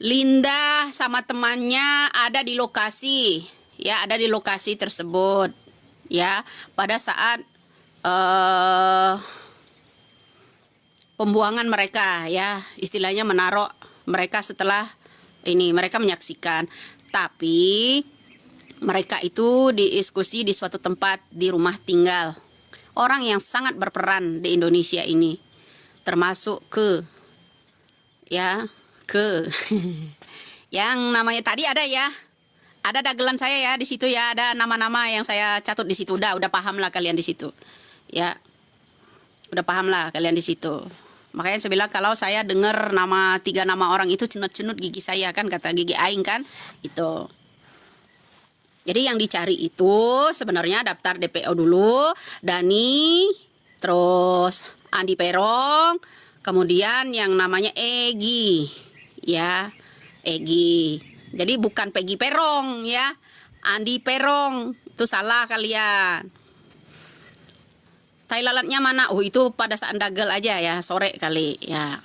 Linda sama temannya ada di lokasi, ya, ada di lokasi tersebut, ya, pada saat pembuangan mereka, ya, istilahnya menaruh mereka setelah ini mereka menyaksikan, tapi mereka itu diskusi di suatu tempat di rumah tinggal orang yang sangat berperan di Indonesia ini, termasuk yang namanya tadi ada ya, ada dagelan saya ya di situ ya, ada nama-nama yang saya catat di situ. Udah paham lah kalian di situ, ya, udah paham lah kalian di situ. Makanya saya bilang kalau saya dengar tiga nama orang itu cenut-cenut gigi saya, kan kata gigi aing kan itu. Jadi yang dicari itu sebenarnya daftar DPO dulu, Dani, terus Andi Perong, kemudian yang namanya Egi, ya, Egi. Jadi bukan Peggy Perong, ya, Andi Perong, itu salah kalian. Tai lalatnya mana? Oh, itu pada saat dagel aja ya, sore kali ya.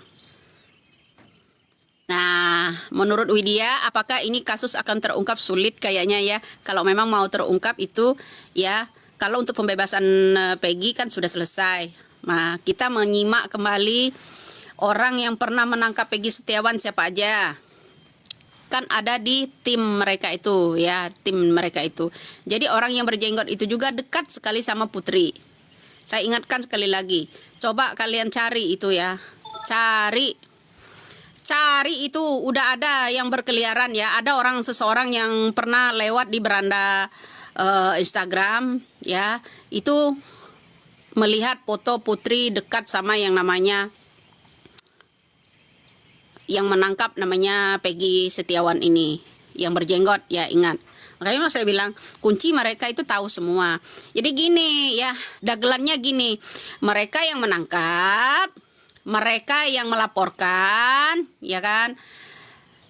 Nah, menurut Widya, apakah ini kasus akan terungkap? Sulit kayaknya ya. Kalau memang mau terungkap itu ya, kalau untuk pembebasan Peggy kan sudah selesai. Nah, kita menyimak kembali orang yang pernah menangkap Peggy Setiawan siapa aja. Kan ada di tim mereka itu ya, tim mereka itu. Jadi orang yang berjenggot itu juga dekat sekali sama Putri. Saya ingatkan sekali lagi, coba kalian cari itu ya. Cari itu udah ada yang berkeliaran ya. Ada seseorang yang pernah lewat di beranda Instagram ya. Itu melihat foto Putri dekat sama yang namanya yang menangkap namanya Peggy Setiawan ini, yang berjenggot ya, ingat. Makanya saya bilang kunci mereka itu tahu semua. Jadi gini ya, dagelannya gini. Mereka yang menangkap, mereka yang melaporkan, ya kan?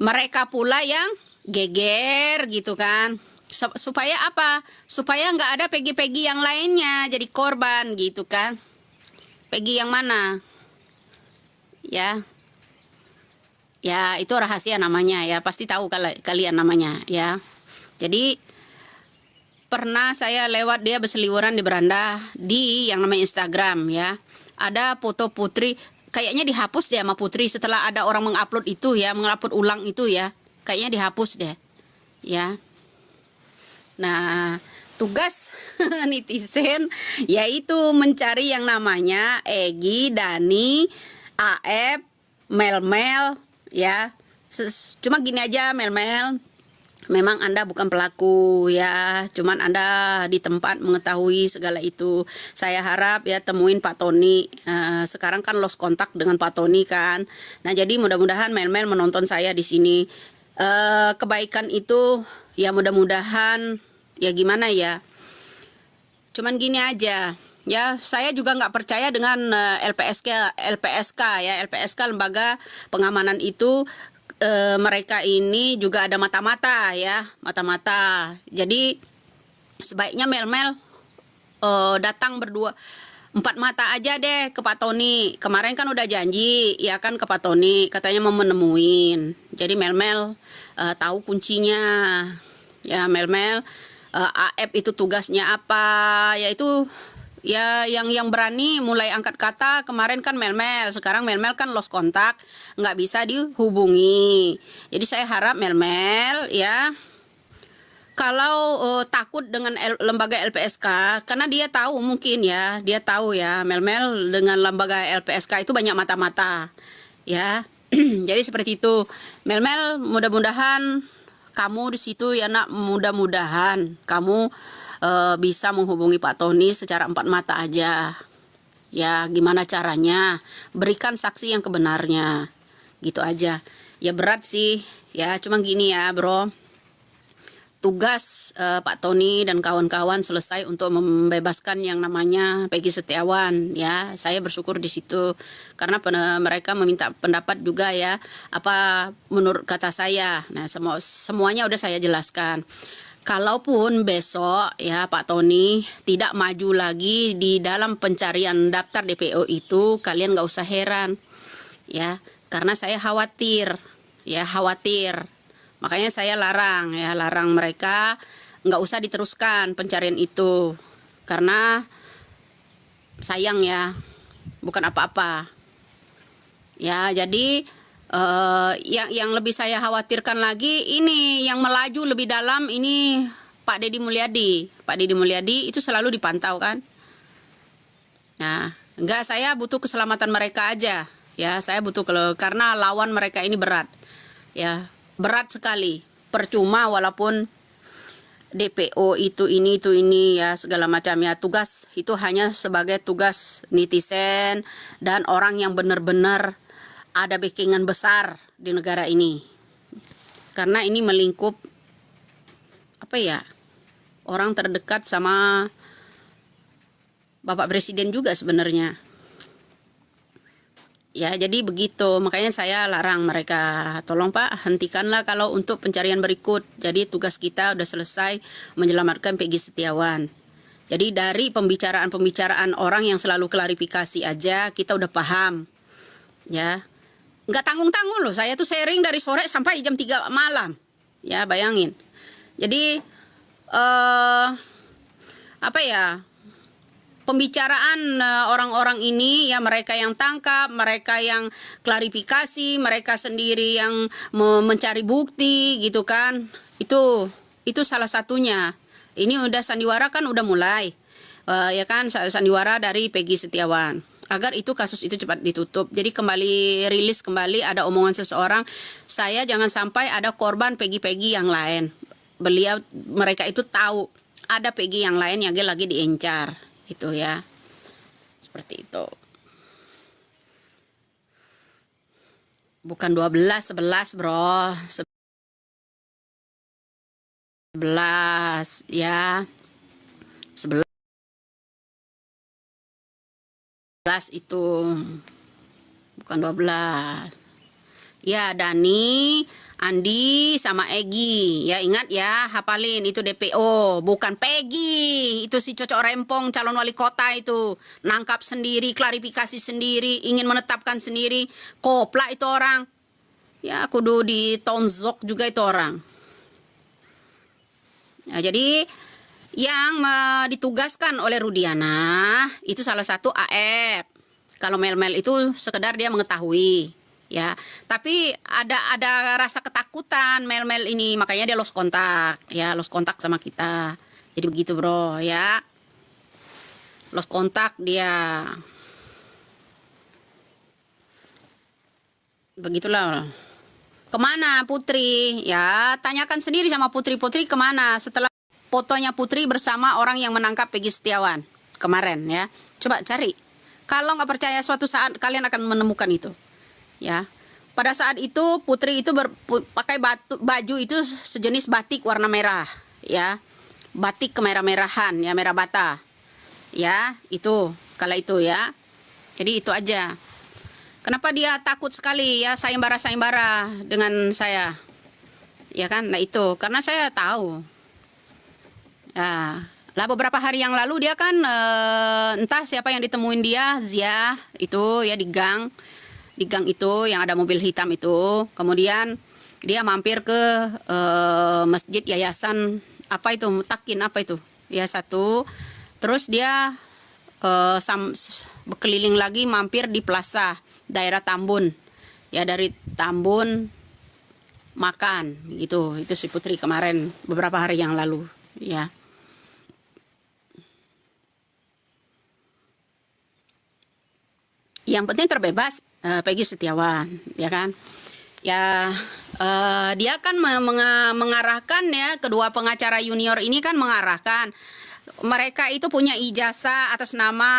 Mereka pula yang geger gitu kan. Supaya apa? Supaya nggak ada Peggy-Peggy yang lainnya jadi korban gitu kan. Peggy yang mana? Ya. Ya, itu rahasia namanya ya. Pasti tahu kalian namanya ya. Jadi pernah saya lewat dia berseliweran di beranda di yang namanya Instagram ya. Ada foto Putri, kayaknya dihapus deh sama Putri setelah ada orang mengupload itu ya, mengupload ulang itu ya. Kayaknya dihapus deh. Ya. Nah, tugas netizen yaitu mencari yang namanya Egi, Dani, AF, Mel ya. Cuma gini aja, Mel, memang Anda bukan pelaku ya, cuman Anda di tempat mengetahui segala itu. Saya harap ya temuin Pak Tony. Sekarang kan lost kontak dengan Pak Tony kan. Nah, jadi mudah-mudahan Mel menonton saya di sini. Kebaikan itu ya mudah-mudahan ya gimana ya. Cuman gini aja. Ya, saya juga nggak percaya dengan LPSK ya, LPSK lembaga pengamanan itu. Mereka ini juga ada mata-mata ya, mata-mata. Jadi sebaiknya Mel datang berdua 4 mata aja deh ke Pak Tony. Kemarin kan udah janji ya kan ke Pak Tony, katanya mau menemuin. Jadi Mel tahu kuncinya ya. Mel AF itu tugasnya apa, yaitu ya yang berani mulai angkat kata. Kemarin kan Mel, sekarang Mel kan lost kontak, nggak bisa dihubungi. Jadi saya harap Mel ya, kalau takut dengan lembaga LPSK, karena dia tahu mungkin ya, dia tahu ya Mel dengan lembaga LPSK itu banyak mata-mata ya. Jadi seperti itu Mel, mudah-mudahan kamu di situ ya nak, mudah-mudahan kamu bisa menghubungi Pak Tony secara 4 mata aja ya. Gimana caranya? Berikan saksi yang kebenarnya, gitu aja ya. Berat sih ya, cuma gini ya bro, tugas Pak Tony dan kawan-kawan selesai untuk membebaskan yang namanya Peggy Setiawan ya. Saya bersyukur di situ karena mereka meminta pendapat juga ya, apa menurut kata saya. Nah, semuanya udah saya jelaskan. Kalaupun besok ya Pak Tony tidak maju lagi di dalam pencarian daftar DPO itu, kalian nggak usah heran ya, karena saya khawatir ya khawatir. Makanya saya larang mereka nggak usah diteruskan pencarian itu, karena sayang ya, bukan apa-apa. Ya, jadi yang lebih saya khawatirkan lagi ini yang melaju lebih dalam ini Pak Deddy Mulyadi. Pak Deddy Mulyadi itu selalu dipantau kan. Nah, enggak, saya butuh keselamatan mereka aja. Ya, saya butuh karena lawan mereka ini berat. Ya, berat sekali. Percuma walaupun DPO itu ini ya segala macam ya, tugas itu hanya sebagai tugas netizen dan orang yang benar-benar ada backingan besar di negara ini. Karena ini melingkup apa ya? Orang terdekat sama Bapak Presiden juga sebenarnya. Ya, jadi begitu. Makanya saya larang mereka, tolong Pak, hentikanlah kalau untuk pencarian berikut. Jadi tugas kita udah selesai menyelamatkan Peggy Setiawan. Jadi dari pembicaraan orang yang selalu klarifikasi aja, kita udah paham. Ya, nggak tanggung-tanggung loh. Saya tuh sharing dari sore sampai jam 3 malam. Ya, bayangin. Jadi, apa ya, pembicaraan orang-orang ini ya, mereka yang tangkap, mereka yang klarifikasi, mereka sendiri yang mencari bukti gitu kan. Itu salah satunya. Ini udah sandiwara kan udah mulai. Ya kan, sandiwara dari Peggy Setiawan agar itu kasus itu cepat ditutup. Jadi kembali rilis kembali ada omongan seseorang, saya jangan sampai ada korban Peggy yang lain. Mereka itu tahu ada Peggy yang lain yang lagi diincar. Itu ya, seperti itu. Bukan 12, 11 bro, 11 ya, 11 itu bukan 12 ya. Dani, Andi sama Egi ya, ingat ya, hafalin itu DPO, bukan Peggy. Itu si cocok rempong calon wali kota itu, nangkap sendiri, klarifikasi sendiri, ingin menetapkan sendiri, koplak itu orang ya, kudu ditonjok juga itu orang ya. Jadi yang ditugaskan oleh Rudiana itu salah satu AF. Kalau Mel itu sekedar dia mengetahui ya, tapi ada rasa ketakutan Mel ini, makanya dia lost kontak ya, lost kontak sama kita. Jadi begitu bro ya, lost kontak dia, begitulah. Kemana Putri ya, tanyakan sendiri sama Putri kemana setelah fotonya Putri bersama orang yang menangkap Peggy Setiawan kemarin ya. Coba cari, kalau nggak percaya suatu saat kalian akan menemukan itu. Ya, pada saat itu Putri itu pakai baju itu sejenis batik warna merah, ya, batik kemerah-merahan, ya, merah bata, ya, itu kala itu ya. Jadi itu aja. Kenapa dia takut sekali ya, sayembara dengan saya, ya kan? Nah itu karena saya tahu. Ya, lah beberapa hari yang lalu dia kan entah siapa yang ditemuin dia, Zia itu ya di gang itu yang ada mobil hitam itu. Kemudian dia mampir ke masjid yayasan apa itu, Mutakin apa itu ya satu. Terus dia berkeliling lagi, mampir di plaza daerah Tambun ya, dari Tambun makan gitu. Itu si Putri kemarin beberapa hari yang lalu ya. Yang penting terbebas Peggy Setiawan, ya kan? Ya, dia kan mengarahkan ya, kedua pengacara junior ini kan mengarahkan. Mereka itu punya ijazah atas nama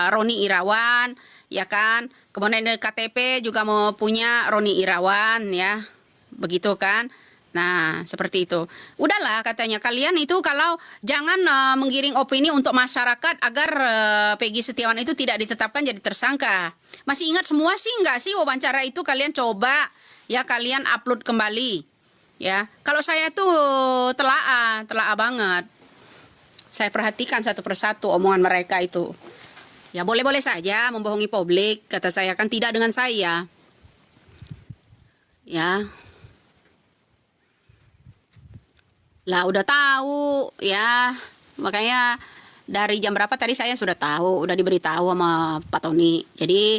Roni Irawan, ya kan? Kemudian dari KTP juga mau punya Roni Irawan, ya, begitu kan? Nah, seperti itu. Udahlah katanya, kalian itu kalau jangan menggiring opini untuk masyarakat agar Peggy Setiawan itu tidak ditetapkan jadi tersangka. Masih ingat semua sih enggak sih wawancara itu? Kalian coba ya, kalian upload kembali. Ya, kalau saya tuh telaah banget. Saya perhatikan satu persatu omongan mereka itu. Ya, boleh-boleh saja membohongi publik, kata saya, kan tidak dengan saya. ya. Lah udah tahu ya, makanya dari jam berapa tadi saya sudah tahu, udah diberitahu sama Pak Tony. Jadi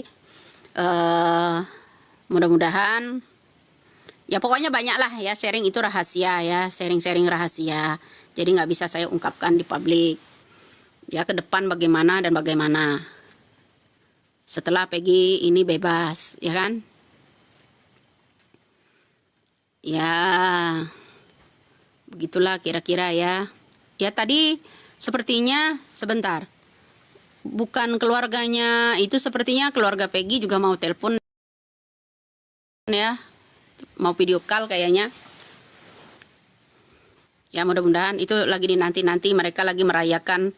mudah-mudahan ya, pokoknya banyak lah ya, sharing itu rahasia ya, sharing-sharing rahasia. Jadi nggak bisa saya ungkapkan di publik. Ya ke depan bagaimana dan bagaimana. Setelah Peggy ini bebas, ya kan? Ya, begitulah kira-kira ya. Ya tadi sepertinya sebentar. Bukan keluarganya, itu sepertinya keluarga Peggy juga mau telepon ya. Mau video call kayaknya. Ya mudah-mudahan itu lagi dinanti-nanti, mereka lagi merayakan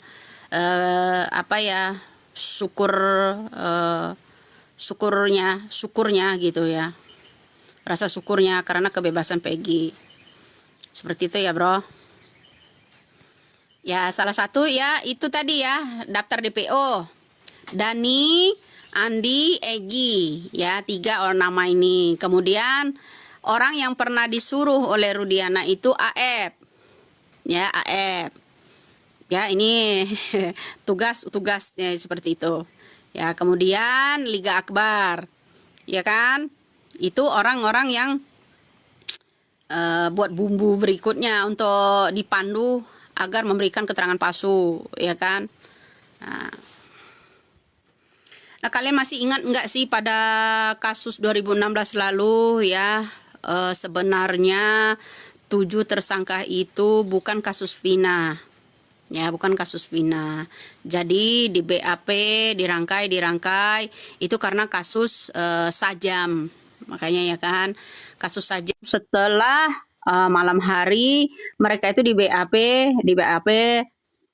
apa ya, syukurnya gitu ya. Rasa syukurnya karena kebebasan Peggy. Seperti itu ya, bro. Ya, salah satu ya itu tadi ya, daftar DPO. Dani, Andi, Egi, ya 3 orang nama ini. Kemudian orang yang pernah disuruh oleh Rudiana itu AF. Ya, AF. Ya, ini tugasnya seperti itu. Ya, kemudian Liga Akbar. Ya kan? Itu orang-orang yang buat bumbu berikutnya untuk dipandu agar memberikan keterangan palsu, ya kan? Nah, kalian masih ingat nggak sih pada kasus 2016 lalu ya, sebenarnya 7 tersangka itu bukan kasus Vina. Ya, bukan kasus Vina. Jadi di BAP dirangkai itu karena kasus Sajam. Makanya ya kan, kasus Sajam setelah malam hari mereka itu di BAP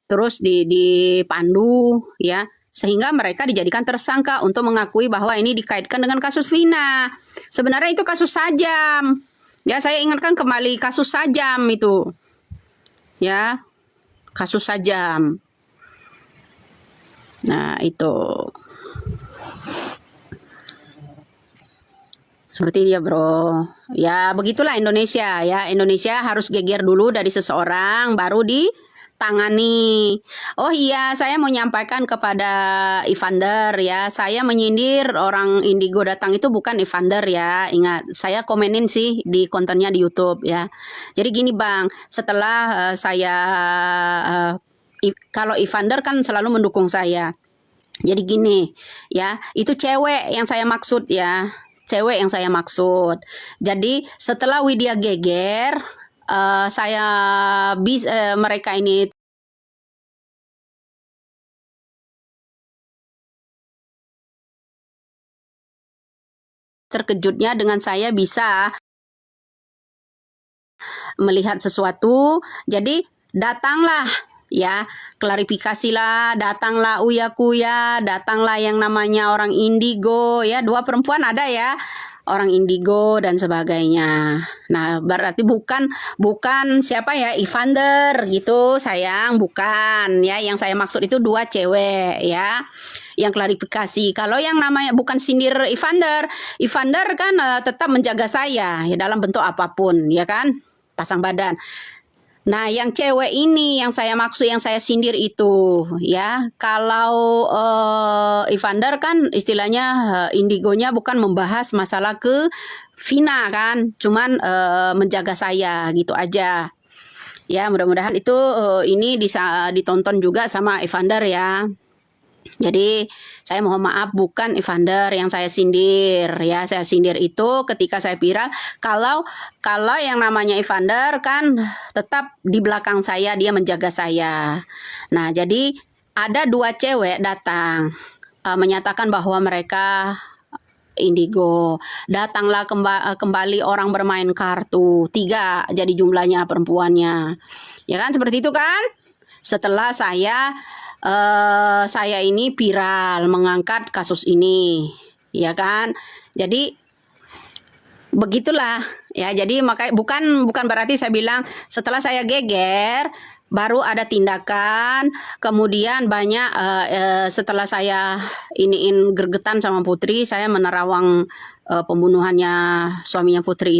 terus dipandu ya, sehingga mereka dijadikan tersangka untuk mengakui bahwa ini dikaitkan dengan kasus Vina. Sebenarnya itu kasus Sajam. Ya, saya ingatkan kembali kasus Sajam itu. Ya, kasus Sajam. Nah, itu. Seperti dia, bro. Ya, begitulah Indonesia ya. Indonesia harus geger dulu dari seseorang baru ditangani. Oh iya, saya mau nyampaikan kepada Evander ya. Saya menyindir orang Indigo datang itu bukan Evander ya. Ingat, saya komenin sih di kontennya di YouTube ya. Jadi gini, Bang, setelah kalau Evander kan selalu mendukung saya. Jadi gini ya, itu cewek yang saya maksud ya. Cewek yang saya maksud. Jadi setelah Widya geger, mereka ini terkejutnya dengan saya bisa melihat sesuatu. Jadi datanglah ya, klarifikasilah, datanglah Uya Kuya, datanglah yang namanya orang Indigo ya, 2 perempuan ada ya, orang Indigo dan sebagainya. Nah, berarti bukan siapa ya, Evander gitu sayang, bukan ya. Yang saya maksud itu 2 cewek ya, yang klarifikasi. Kalau yang namanya bukan sindir Evander kan tetap menjaga saya ya dalam bentuk apapun ya kan, pasang badan. Nah, yang cewek ini yang saya maksud, yang saya sindir itu ya. Kalau Evander kan istilahnya Indigonya bukan membahas masalah ke Vina kan, cuman menjaga saya gitu aja. Ya, mudah-mudahan itu ini bisa ditonton juga sama Evander ya. Jadi saya mohon maaf, bukan Evander yang saya sindir ya. Saya sindir itu ketika saya viral. Kalau yang namanya Evander kan tetap di belakang saya, dia menjaga saya. Nah, jadi ada 2 cewek datang menyatakan bahwa mereka Indigo. Datanglah kembali orang bermain kartu, 3 jadi jumlahnya perempuannya. Ya kan, seperti itu kan? Setelah saya ini viral mengangkat kasus ini, ya kan? Jadi begitulah ya. Jadi makanya bukan berarti saya bilang setelah saya geger baru ada tindakan, kemudian banyak setelah saya iniin gergetan sama Putri, saya menerawang pembunuhannya suaminya Putri